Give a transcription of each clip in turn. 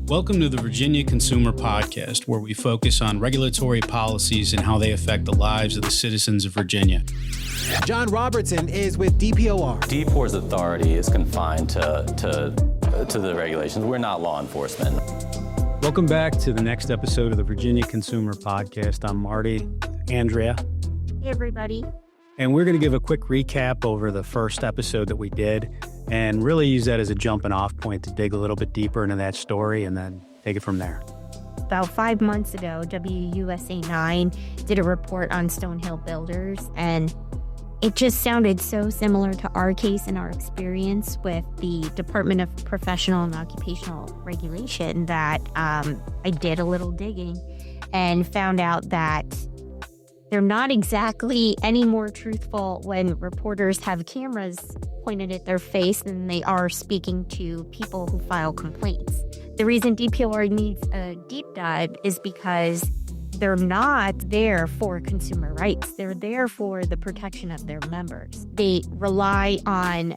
Welcome to the Virginia Consumer Podcast, where we focus on regulatory policies and how they affect the lives of the citizens of Virginia. John Robertson is with DPOR. DPOR's authority is confined to the regulations. We're not law enforcement. Welcome back to the next episode of the Virginia Consumer Podcast. I'm Marty, Andrea. Hey, everybody. And we're going to give a quick recap over the first episode that we did and really use that as a jumping off point to dig a little bit deeper into that story and then take it from there. About 5 months ago, WUSA 9 did a report on Stonehill builders, and it just sounded so similar to our case and our experience with the Department of Professional and Occupational Regulation that I did a little digging and found out that they're not exactly any more truthful when reporters have cameras pointed at their face than they are speaking to people who file complaints. The reason DPOR needs a deep dive is because they're not there for consumer rights. They're there for the protection of their members. They rely on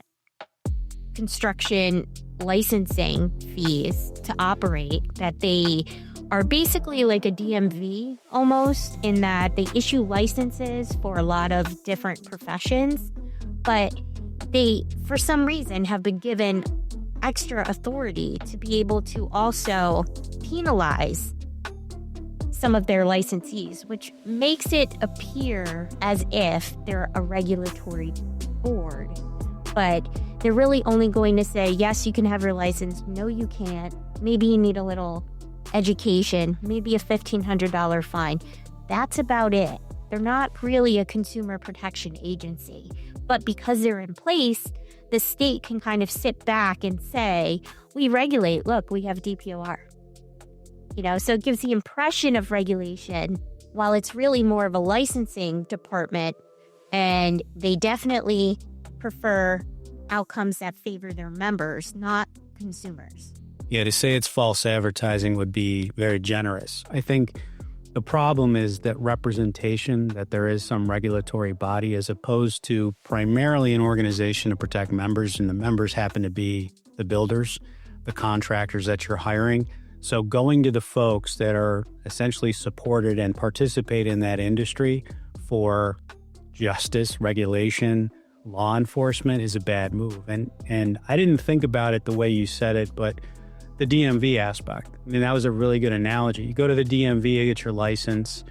construction licensing fees to operate, that they are basically like a DMV almost, in that they issue licenses for a lot of different professions, but they, for some reason, have been given extra authority to be able to also penalize some of their licensees, which makes it appear as if they're a regulatory board. But they're really only going to say, yes, you can have your license. No, you can't. Maybe you need a little education, maybe a $1,500 fine. That's about it. They're not really a consumer protection agency. But because they're in place, the state can kind of sit back and say, we regulate. Look, we have DPOR. So it gives the impression of regulation while it's really more of a licensing department. And they definitely prefer outcomes that favor their members, not consumers. Yeah, to say it's false advertising would be very generous. I think the problem is that representation, that there is some regulatory body as opposed to primarily an organization to protect members, and the members happen to be the builders, the contractors that you're hiring. So going to the folks that are essentially supported and participate in that industry for justice, regulation, law enforcement is a bad move. And I didn't think about it the way you said it, but the DMV aspect, I mean, that was a really good analogy. You go to the DMV, you get your license,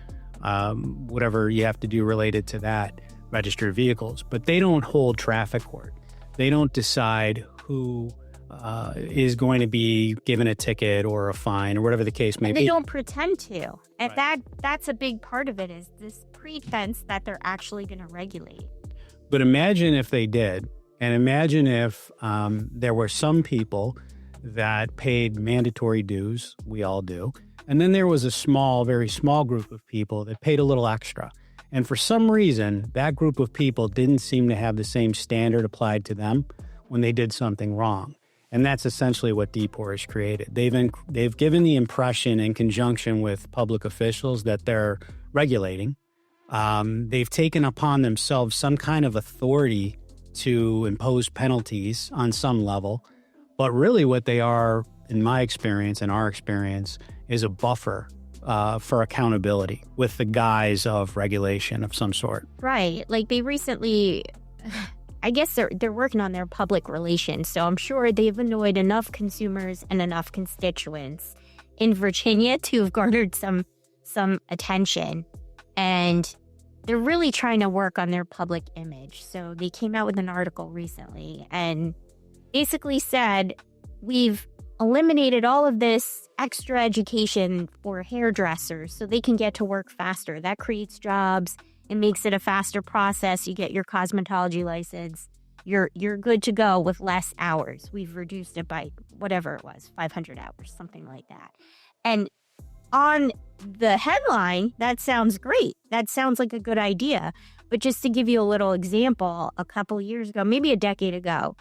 whatever you have to do related to that, registered vehicles, but they don't hold traffic court. They don't decide who is going to be given a ticket or a fine or whatever the case may be. They don't pretend to. And Right. that's a big part of it, is this pretense that they're actually going to regulate. But imagine if they did, and imagine if there were some people that paid mandatory dues, we all do, and then there was a small, very small group of people that paid a little extra. And for some reason, that group of people didn't seem to have the same standard applied to them when they did something wrong. And that's essentially what DPOR has created. They've given the impression in conjunction with public officials that they're regulating. They've taken upon themselves some kind of authority to impose penalties on some level. But really what they are, in my experience and our experience, is a buffer for accountability with the guise of regulation of some sort. Right. Like they recently, I guess they're working on their public relations. So I'm sure they've annoyed enough consumers and enough constituents in Virginia to have garnered some attention. And they're really trying to work on their public image. So they came out with an article recently and basically said, we've eliminated all of this extra education for hairdressers so they can get to work faster. That creates jobs. It makes it a faster process. You get your cosmetology license. You're good to go with less hours. We've reduced it by whatever it was, 500 hours, something like that. And on the headline, that sounds great. That sounds like a good idea. But just to give you a little example, a couple years ago, maybe a decade ago,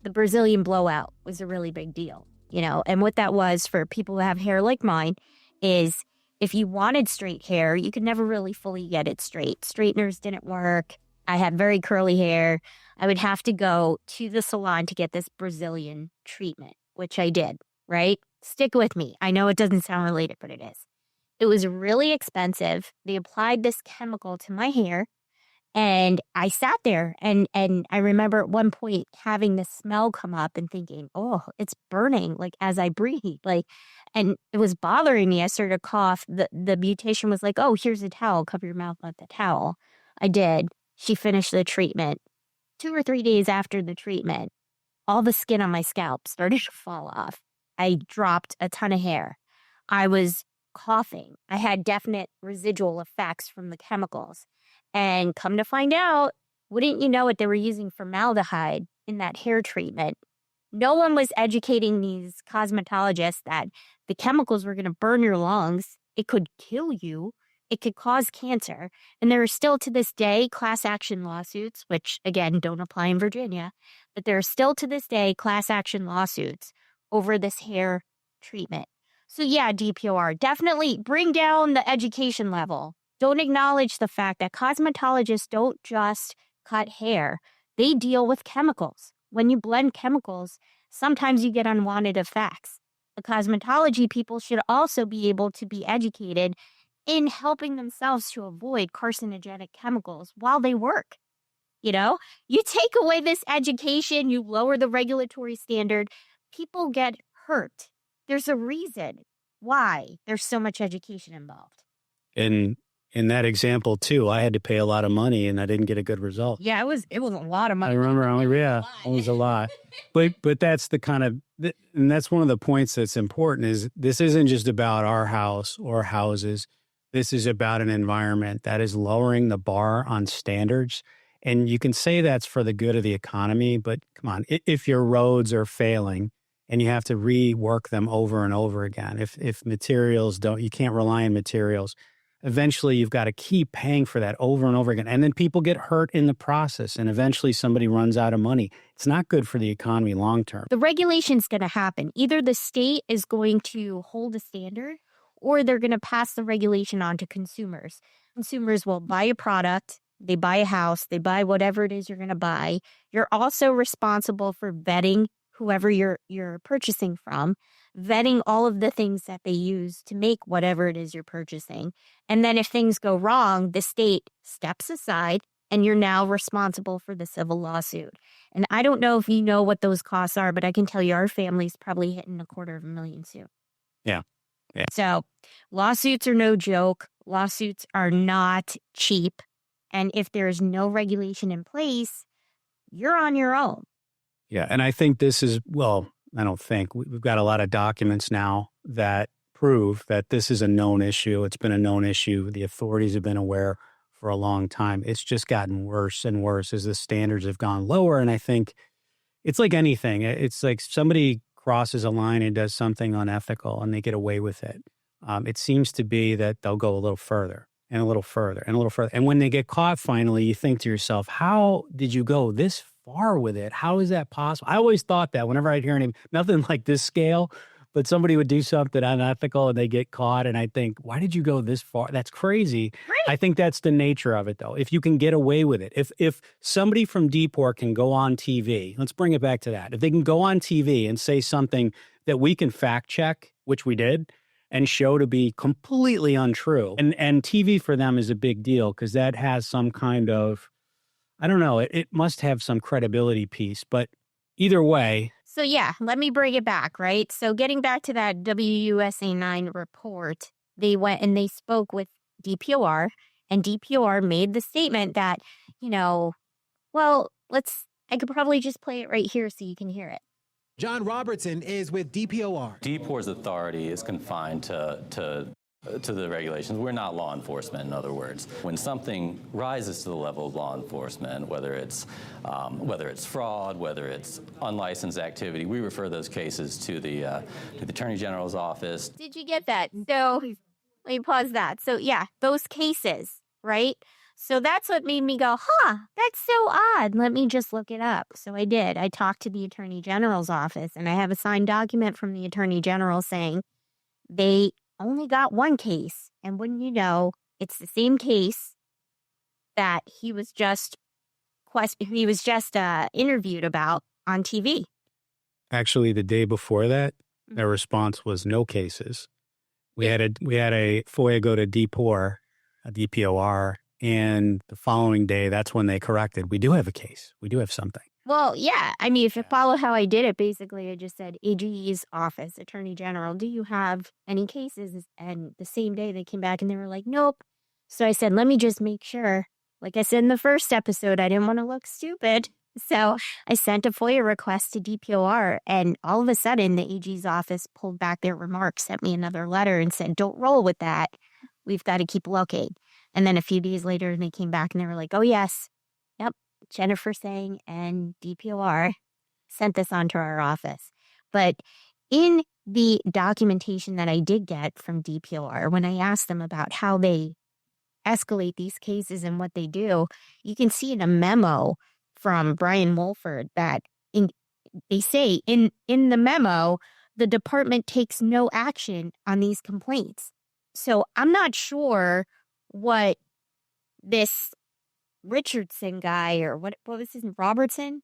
the Brazilian blowout was a really big deal, and what that was for people who have hair like mine is if you wanted straight hair, you could never really fully get it straight. Straighteners didn't work. I had very curly hair. I would have to go to the salon to get this Brazilian treatment, which I did. right? Stick with me. I know it doesn't sound related, but it is. It was really expensive. They applied this chemical to my hair. And I sat there and I remember at one point having the smell come up and thinking, oh, it's burning like as I breathe. Like, and it was bothering me. I started to cough. The beautician was like, oh, here's a towel. Cover your mouth with the towel. I did. She finished the treatment. 2 or 3 days after the treatment, all the skin on my scalp started to fall off. I dropped a ton of hair. I was coughing. I had definite residual effects from the chemicals. And come to find out, wouldn't you know it, they were using formaldehyde in that hair treatment. No one was educating these cosmetologists that the chemicals were going to burn your lungs. It could kill you. It could cause cancer. And there are still to this day class action lawsuits, which again don't apply in Virginia, but there are still to this day class action lawsuits over this hair treatment. So yeah, DPOR, definitely bring down the education level. Don't acknowledge the fact that cosmetologists don't just cut hair. They deal with chemicals. When you blend chemicals, sometimes you get unwanted effects. The cosmetology people should also be able to be educated in helping themselves to avoid carcinogenic chemicals while they work. You know, you take away this education, you lower the regulatory standard, people get hurt. There's a reason why there's so much education involved. And in that example too, I had to pay a lot of money and I didn't get a good result. Yeah, it was a lot of money. I remember, it was a lot. But that's the kind of, and that's one of the points that's important is this isn't just about our house or houses. This is about an environment that is lowering the bar on standards. And you can say that's for the good of the economy, but come on, if your roads are failing and you have to rework them over and over again, if materials you can't rely on materials, eventually you've got to keep paying for that over and over again. And then people get hurt in the process and eventually somebody runs out of money. It's not good for the economy long term. The regulation's going to happen. Either the state is going to hold a standard or they're going to pass the regulation on to consumers. Consumers will buy a product, they buy a house, they buy whatever it is you're going to buy. You're also responsible for vetting whoever you're purchasing from, vetting all of the things that they use to make whatever it is you're purchasing. And then if things go wrong, the state steps aside and you're now responsible for the civil lawsuit. And I don't know if you know what those costs are, but I can tell you our family's probably hitting $250,000 soon. Yeah. So lawsuits are no joke. Lawsuits are not cheap. And if there's no regulation in place, you're on your own. Yeah. And I think this is, well, I don't think. We've got a lot of documents now that prove that this is a known issue. It's been a known issue. The authorities have been aware for a long time. It's just gotten worse and worse as the standards have gone lower. And I think it's like anything. It's like somebody crosses a line and does something unethical and they get away with it. It seems to be that they'll go a little further and a little further and a little further. And when they get caught finally, you think to yourself, how did you go this far with it? How is that possible? I always thought that whenever I'd hear nothing like this scale, but somebody would do something unethical and they get caught. And I think, why did you go this far? That's crazy. Right. I think that's the nature of it, though. If you can get away with it, if somebody from DPOR can go on TV, let's bring it back to that. If they can go on TV and say something that we can fact check, which we did, and show to be completely untrue. And TV for them is a big deal because that has some kind of, I don't know, it must have some credibility piece. But either way. So yeah, let me bring it back, right? So getting back to that WUSA 9 report, they went and they spoke with DPOR, and DPOR made the statement that, I could probably just play it right here so you can hear it. John Robertson is with DPOR. DPOR's authority is confined to the regulations. We're not law enforcement, in other words. When something rises to the level of law enforcement, whether it's fraud, whether it's unlicensed activity, we refer those cases to the Attorney General's office. Did you get that? So let me pause that. So yeah, those cases, right? So that's what made me go, that's so odd. Let me just look it up. So I did. I talked to the Attorney General's office, and I have a signed document from the Attorney General saying they only got one case. And wouldn't you know, it's the same case that he was just interviewed about on TV. Actually, the day before that, Their response was no cases. We had a FOIA go to DPOR, a DPOR, and the following day, that's when they corrected. We do have a case. We do have something. Well, yeah. I mean, if you follow how I did it, basically, I just said, AG's office, Attorney General, do you have any cases? And the same day they came back and they were like, nope. So I said, let me just make sure. Like I said in the first episode, I didn't want to look stupid. So I sent a FOIA request to DPOR, and all of a sudden, the AG's office pulled back their remarks, sent me another letter and said, don't roll with that. We've got to keep looking. And then a few days later, they came back and they were like, oh, yes. Yep. Jennifer Sang and DPOR sent this on to our office. But in the documentation that I did get from DPOR, when I asked them about how they escalate these cases and what they do, you can see in a memo from Brian Wolford that they say in the memo, the department takes no action on these complaints. So I'm not sure what this Richardson guy, or what was his name, Robertson?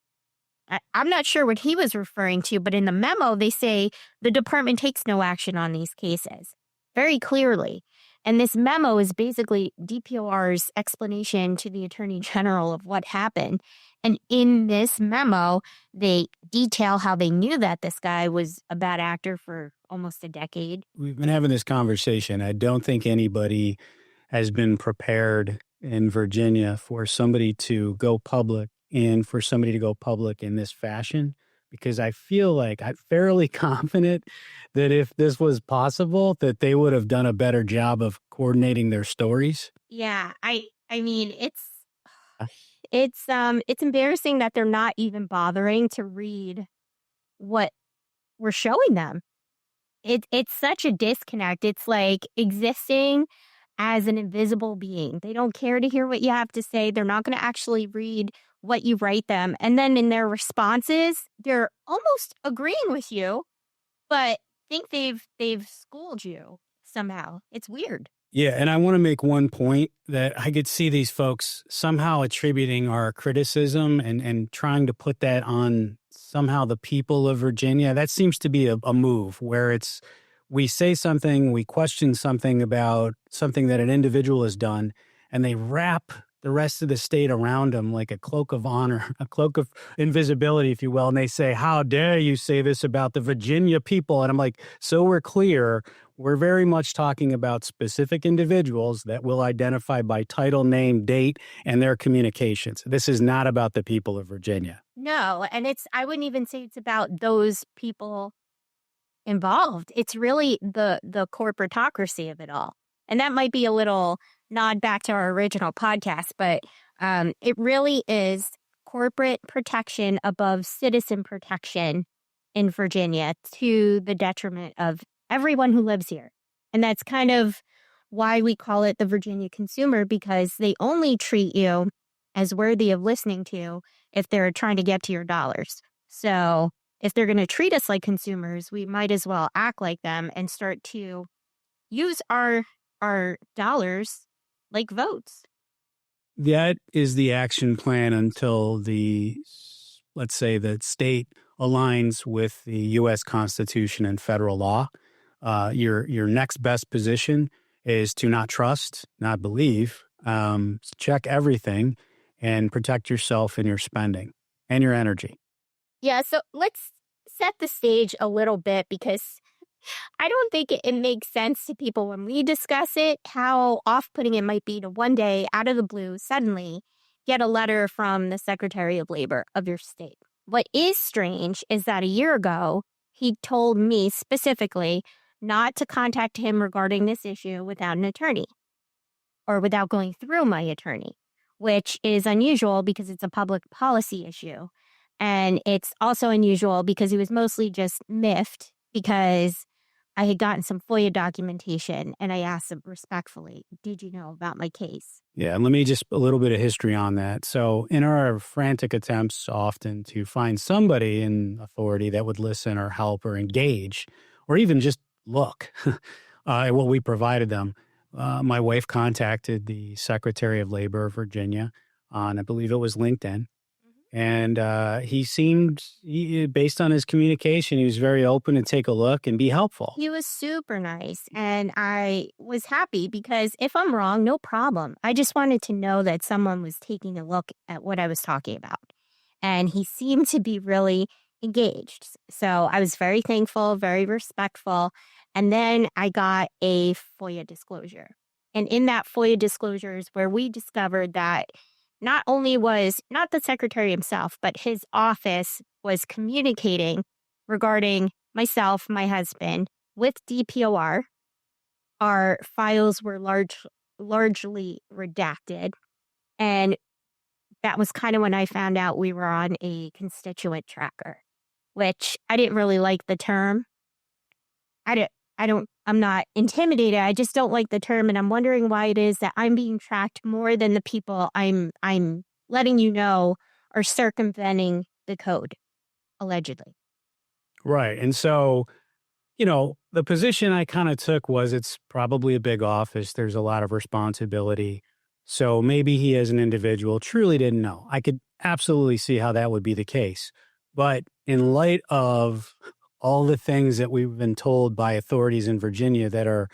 I'm not sure what he was referring to, but in the memo, they say the department takes no action on these cases very clearly. And this memo is basically DPOR's explanation to the Attorney General of what happened. And in this memo, they detail how they knew that this guy was a bad actor for almost a decade. We've been having this conversation. I don't think anybody has been prepared in Virginia for somebody to go public and for somebody to go public in this fashion, because I feel like I'm fairly confident that if this was possible, that they would have done a better job of coordinating their stories. Yeah, I mean, it's embarrassing that they're not even bothering to read what we're showing them. It's such a disconnect. It's like existing as an invisible being. They don't care to hear what you have to say. They're not going to actually read what you write them. And then in their responses, they're almost agreeing with you, but think they've schooled you somehow. It's weird. Yeah, and I want to make one point that I could see these folks somehow attributing our criticism and trying to put that on somehow the people of Virginia. That seems to be a move where we say something, we question something about something that an individual has done, and they wrap the rest of the state around them like a cloak of honor, a cloak of invisibility, if you will. And they say, how dare you say this about the Virginia people? And I'm like, so we're clear. We're very much talking about specific individuals that we'll identify by title, name, date, and their communications. This is not about the people of Virginia. No, and I wouldn't even say it's about those people involved. It's really the corporatocracy of it all. And that might be a little nod back to our original podcast, but it really is corporate protection above citizen protection in Virginia to the detriment of everyone who lives here. And that's kind of why we call it the Virginia consumer, because they only treat you as worthy of listening to if they're trying to get to your dollars. So if they're going to treat us like consumers, we might as well act like them and start to use our dollars like votes. That is the action plan until let's say the state aligns with the U.S. Constitution and federal law. Your next best position is to not trust, not believe, check everything, and protect yourself in your spending and your energy. Yeah, so let's set the stage a little bit, because I don't think it makes sense to people when we discuss it, how off-putting it might be to one day, out of the blue, suddenly get a letter from the Secretary of Labor of your state. What is strange is that a year ago, he told me specifically not to contact him regarding this issue without an attorney or without going through my attorney, which is unusual because it's a public policy issue. And it's also unusual because he was mostly just miffed because I had gotten some FOIA documentation, and I asked him respectfully, did you know about my case? Yeah, and let me just a little bit of history on that. So in our frantic attempts often to find somebody in authority that would listen or help or engage or even just look at what we provided them, my wife contacted the Secretary of Labor of Virginia on, I believe it was LinkedIn. And he seemed, based on his communication, he was very open to take a look and be helpful. He was super nice. And I was happy because if I'm wrong, no problem. I just wanted to know that someone was taking a look at what I was talking about. And he seemed to be really engaged. So I was very thankful, very respectful. And then I got a FOIA disclosure. And in that FOIA disclosure is where we discovered that not only was not the secretary himself, but his office was communicating regarding myself, my husband, with DPOR. Our files were largely redacted. And that was kind of when I found out we were on a constituent tracker, which I didn't really like the term. I'm not intimidated. I just don't like the term. And I'm wondering why it is that I'm being tracked more than the people I'm letting you know are circumventing the code, allegedly. Right. And so, the position I kind of took was it's probably a big office. There's a lot of responsibility. So maybe he as an individual truly didn't know. I could absolutely see how that would be the case. But in light of all the things that we've been told by authorities in Virginia that are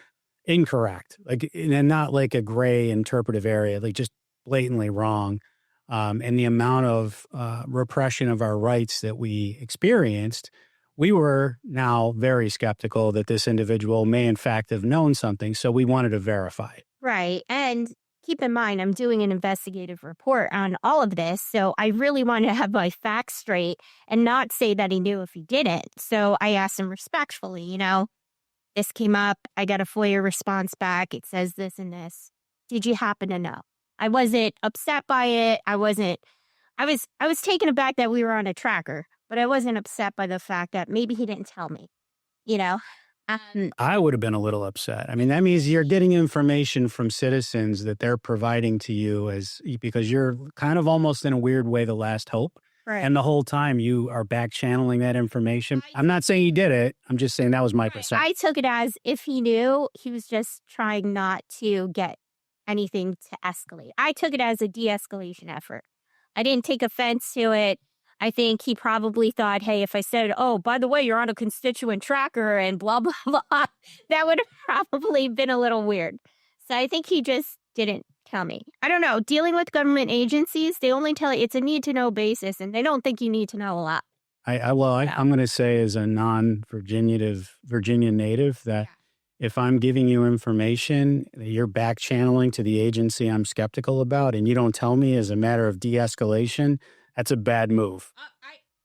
incorrect, and not like a gray interpretive area, like just blatantly wrong, and the amount of repression of our rights that we experienced, we were now very skeptical that this individual may in fact have known something. So we wanted to verify it. Right. And keep in mind, I'm doing an investigative report on all of this. So I really want to have my facts straight and not say that he knew if he didn't. So I asked him respectfully, this came up. I got a FOIA response back. It says this and this. Did you happen to know? I wasn't upset by it. I was taken aback that we were on a tracker, but I wasn't upset by the fact that maybe he didn't tell me, I would have been a little upset. I mean, that means you're getting information from citizens that they're providing to you because you're kind of almost in a weird way the last hope. Right. And the whole time you are back channeling that information. I'm not saying he did it. I'm just saying that was my perception. I took it as if he knew, he was just trying not to get anything to escalate. I took it as a de-escalation effort. I didn't take offense to it. I think he probably thought, hey, if I said, oh, by the way, you're on a constituent tracker and blah, blah, blah, that would have probably been a little weird. So I think he just didn't tell me. I don't know. Dealing with government agencies, they only tell you it's a need-to-know basis, and they don't think you need to know a lot. I'm going to say as a non-Virginia native that if I'm giving you information that you're back channeling to the agency I'm skeptical about and you don't tell me as a matter of de-escalation, that's a bad move.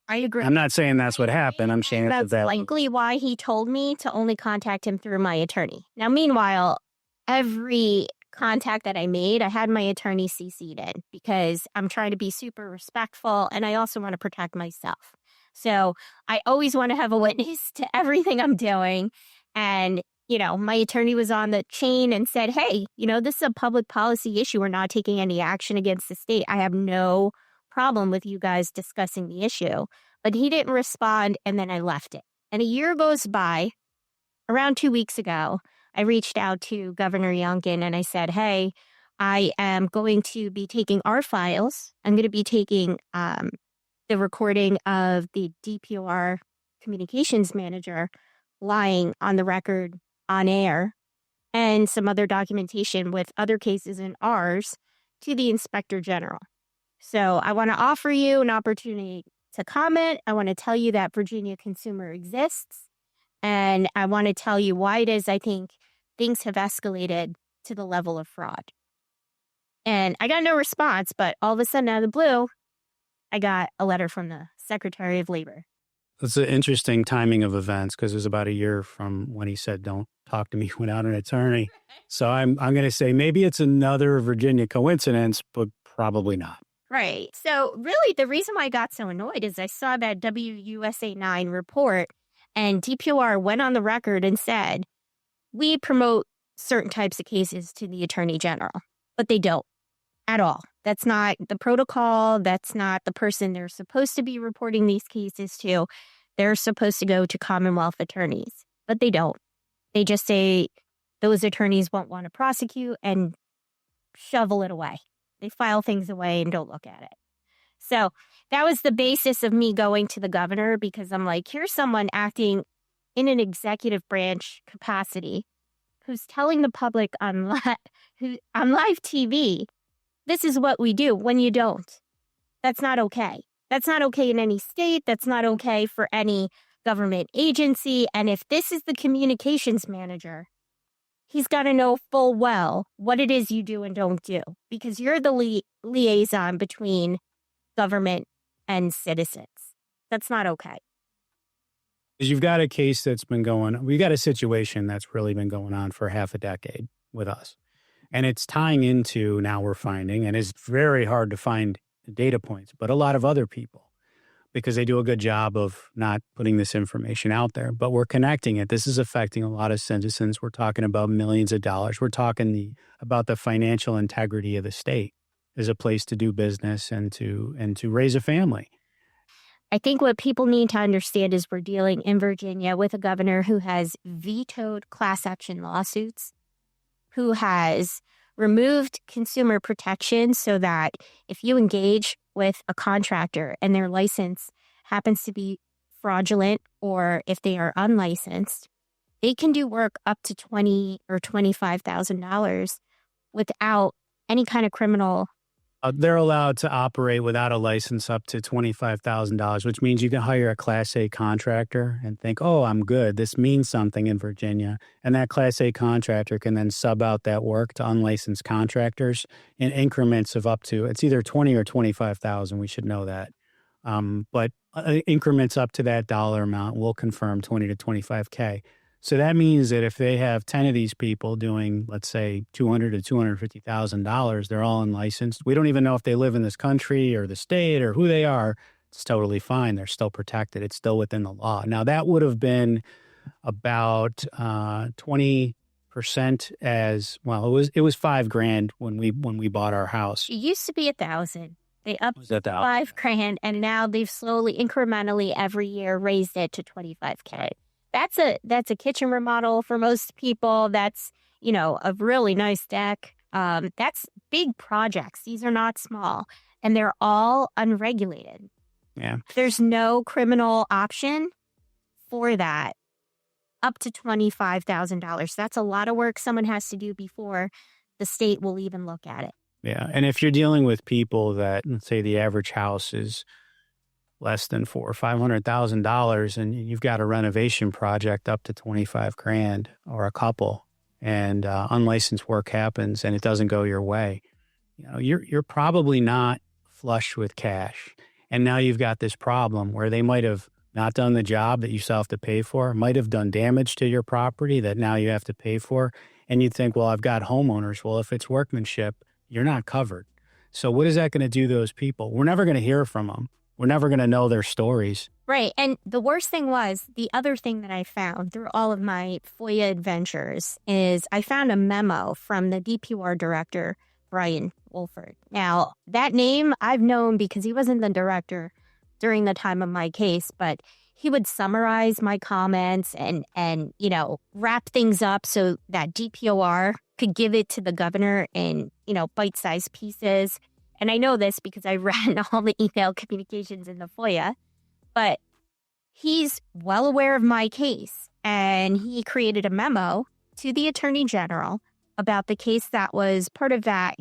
I agree. I'm not saying that's what happened. I'm saying that's likely why he told me to only contact him through my attorney. Now, meanwhile, every contact that I made, I had my attorney CC'd in because I'm trying to be super respectful and I also want to protect myself. So I always want to have a witness to everything I'm doing. And, my attorney was on the chain and said, hey, this is a public policy issue. We're not taking any action against the state. I have no problem with you guys discussing the issue. But he didn't respond, and then I left it. And a year goes by. Around 2 weeks ago, I reached out to Governor Youngkin and I said, hey, I am going to be taking our files. I'm going to be taking the recording of the DPOR communications manager lying on the record on air and some other documentation with other cases in ours to the Inspector General. So I want to offer you an opportunity to comment. I want to tell you that Virginia Consumer exists. And I want to tell you why it is I think things have escalated to the level of fraud. And I got no response, but all of a sudden out of the blue, I got a letter from the Secretary of Labor. It's an interesting timing of events because it was about a year from when he said, don't talk to me without an attorney. So I'm going to say maybe it's another Virginia coincidence, but probably not. Right. So really the reason why I got so annoyed is I saw that WUSA 9 report and DPOR went on the record and said, we promote certain types of cases to the Attorney General, but they don't at all. That's not the protocol. That's not the person they're supposed to be reporting these cases to. They're supposed to go to Commonwealth attorneys, but they don't. They just say those attorneys won't want to prosecute and shovel it away. They file things away and don't look at it. So that was the basis of me going to the governor, because I'm like, here's someone acting in an executive branch capacity who's telling the public on live TV, this is what we do when you don't. That's not okay. That's not okay in any state. That's not okay for any government agency. And if this is the communications manager, he's got to know full well what it is you do and don't do, because you're the liaison between government and citizens. That's not okay. You've got a case that's been we've got a situation that's really been going on for half a decade with us. And it's tying into, now we're finding, and it's very hard to find data points, but a lot of other people, because they do a good job of not putting this information out there. But we're connecting it. This is affecting a lot of citizens. We're talking about millions of dollars. We're talking about the financial integrity of the state as a place to do business and to raise a family. I think what people need to understand is we're dealing in Virginia with a governor who has vetoed class action lawsuits, who has removed consumer protection so that if you engage with a contractor and their license happens to be fraudulent, or if they are unlicensed, they can do work up to $20,000 or $25,000 without any kind of criminal. They're allowed to operate without a license up to $25,000, which means you can hire a Class A contractor and think, oh, I'm good. This means something in Virginia. And that Class A contractor can then sub out that work to unlicensed contractors in increments of up to, it's either 20 or 25,000. We should know that. But increments up to that dollar amount will confirm 20 to 25K. So that means that if they have 10 of these people doing, let's say, $200,000 to $250,000, they're all unlicensed. We don't even know if they live in this country or the state or who they are. It's totally fine. They're still protected. It's still within the law. Now, that would have been about 20% as well. It was $5,000 when we bought our house. It used to be $1,000. They upped Was that the $5,000, and now they've slowly, incrementally, every year raised it to $25K. That's a kitchen remodel for most people. That's, a really nice deck. That's big projects. These are not small, and they're all unregulated. Yeah. There's no criminal option for that up to $25,000. That's a lot of work someone has to do before the state will even look at it. Yeah. And if you're dealing with people that, let's say the average house is less than $400,000 or $500,000, and you've got a renovation project up to $25,000 or a couple, and unlicensed work happens and it doesn't go your way, you're probably not flush with cash. And now you've got this problem where they might have not done the job that you still have to pay for, might have done damage to your property that now you have to pay for. And you'd think, well, I've got homeowners. Well, if it's workmanship, you're not covered. So what is that going to do to those people? We're never going to hear from them. We're never going to know their stories. Right. And the worst thing was, the other thing that I found through all of my FOIA adventures is I found a memo from the DPOR director, Brian Wolford. Now, that name I've known because he wasn't the director during the time of my case, but he would summarize my comments and wrap things up so that DPOR could give it to the governor in, bite-sized pieces. And I know this because I ran all the email communications in the FOIA, but he's well aware of my case, and he created a memo to the Attorney General about the case that was part of that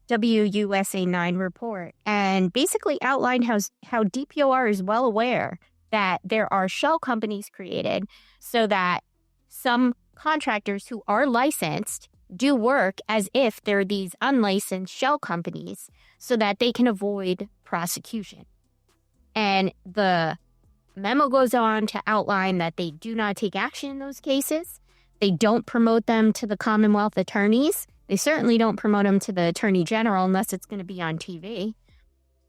WUSA 9 report, and basically outlined how DPOR is well aware that there are shell companies created so that some contractors who are licensed do work as if they're these unlicensed shell companies so that they can avoid prosecution. And the memo goes on to outline that they do not take action in those cases. They don't promote them to the Commonwealth attorneys. They certainly don't promote them to the Attorney General unless it's going to be on TV.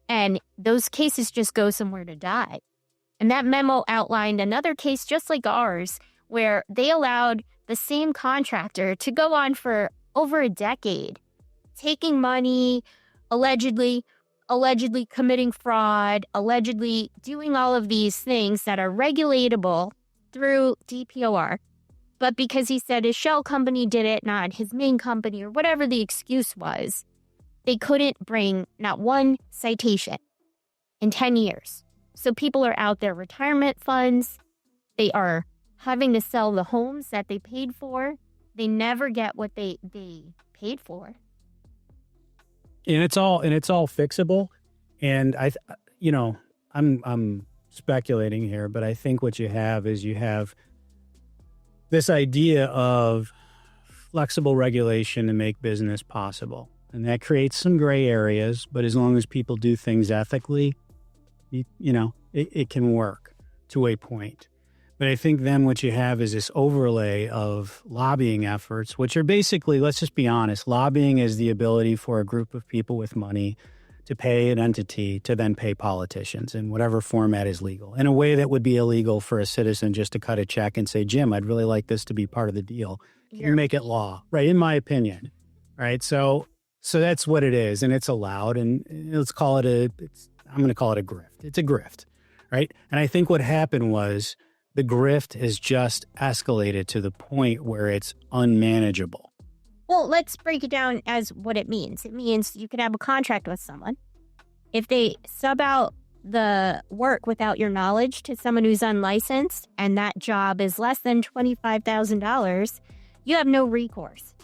And those cases just go somewhere to die. And that memo outlined another case just like ours, where they allowed the same contractor to go on for over a decade, taking money, allegedly committing fraud, allegedly doing all of these things that are regulatable through DPOR. But because he said his shell company did it, not his main company, or whatever the excuse was, they couldn't bring not one citation. in 10 years. So people are out there, retirement funds, they are having to sell the homes that they paid for. They never get what they paid for. And it's all fixable. And I'm speculating here, but I think what you have this idea of flexible regulation to make business possible. And that creates some gray areas, but as long as people do things ethically, it can work to a point. But I think then what you have is this overlay of lobbying efforts, which are basically, let's just be honest, lobbying is the ability for a group of people with money to pay an entity to then pay politicians in whatever format is legal, in a way that would be illegal for a citizen just to cut a check and say, Jim, I'd really like this to be part of the deal. Can you make it law? Right, in my opinion. Right, so that's what it is, and it's allowed, and let's call it I'm going to call it a grift. It's a grift, right? And I think what happened was the grift has just escalated to the point where it's unmanageable. Well, let's break it down as what it means. It means you could have a contract with someone. If they sub out the work without your knowledge to someone who's unlicensed and that job is less than $25,000, you have no recourse.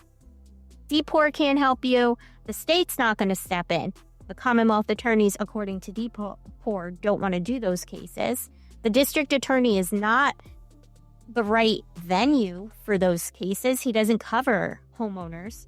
DPOR can't help you. The state's not going to step in. The Commonwealth attorneys, according to DPOR, don't want to do those cases. The district attorney is not the right venue for those cases. He doesn't cover homeowners,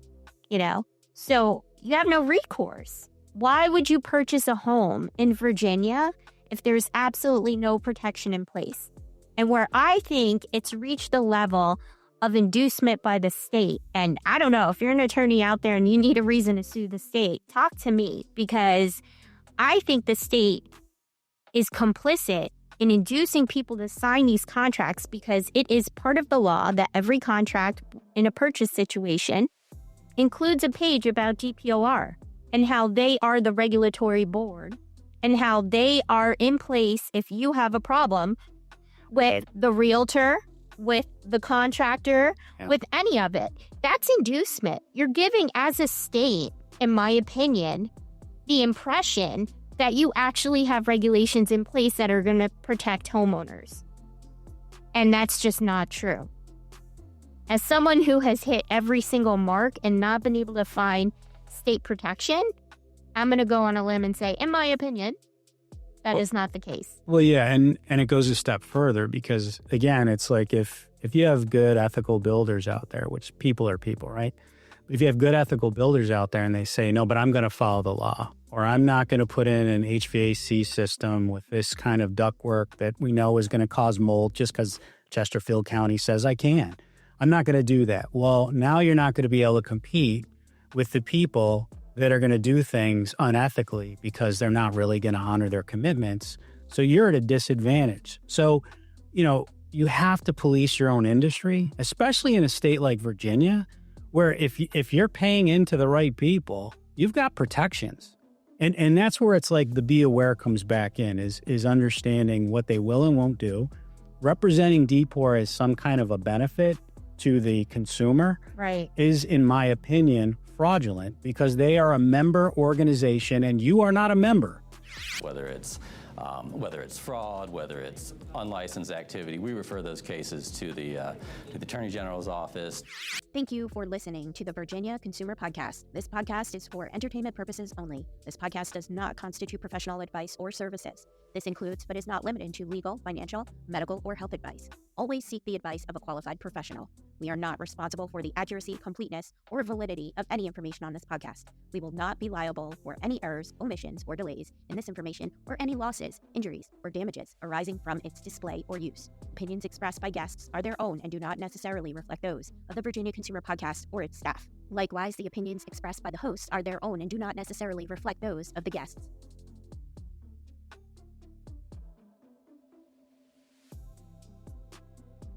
So you have no recourse. Why would you purchase a home in Virginia if there's absolutely no protection in place? And where I think it's reached the level of inducement by the state, and I don't know, if you're an attorney out there and you need a reason to sue the state, talk to me, because I think the state is complicit in inducing people to sign these contracts, because it is part of the law that every contract in a purchase situation includes a page about DPOR and how they are the regulatory board and how they are in place if you have a problem with the realtor, with the contractor, with any of it. That's inducement. You're giving, as a state, in my opinion, the impression that you actually have regulations in place that are going to protect homeowners. And that's just not true. As someone who has hit every single mark and not been able to find state protection, I'm going to go on a limb and say, in my opinion, that is not the case. Well, yeah, and it goes a step further because, again, it's like if you have good ethical builders out there, which people are people, right? But if you have good ethical builders out there and they say, no, but I'm going to follow the law, or I'm not going to put in an HVAC system with this kind of ductwork that we know is going to cause mold just because Chesterfield County says I can. I'm not going to do that. Well, now you're not going to be able to compete with the people that are going to do things unethically because they're not really going to honor their commitments. So you're at a disadvantage. So, you have to police your own industry, especially in a state like Virginia, where if you're paying into the right people, you've got protections. And that's where it's like the be aware comes back in, is understanding what they will and won't do. Representing DPOR as some kind of a benefit to the consumer is, in my opinion, fraudulent because they are a member organization and you are not a member. Whether it's fraud, whether it's unlicensed activity, we refer those cases to the Attorney General's office. Thank you for listening to the Virginia Consumer Podcast. This podcast is for entertainment purposes only. This podcast does not constitute professional advice or services. This includes, but is not limited to, legal, financial, medical, or health advice. Always seek the advice of a qualified professional. We are not responsible for the accuracy, completeness, or validity of any information on this podcast. We will not be liable for any errors, omissions, or delays in this information or any losses, injuries, or damages arising from its display or use. Opinions expressed by guests are their own and do not necessarily reflect those of the Virginia Consumer Podcast or its staff. Likewise, the opinions expressed by the hosts are their own and do not necessarily reflect those of the guests.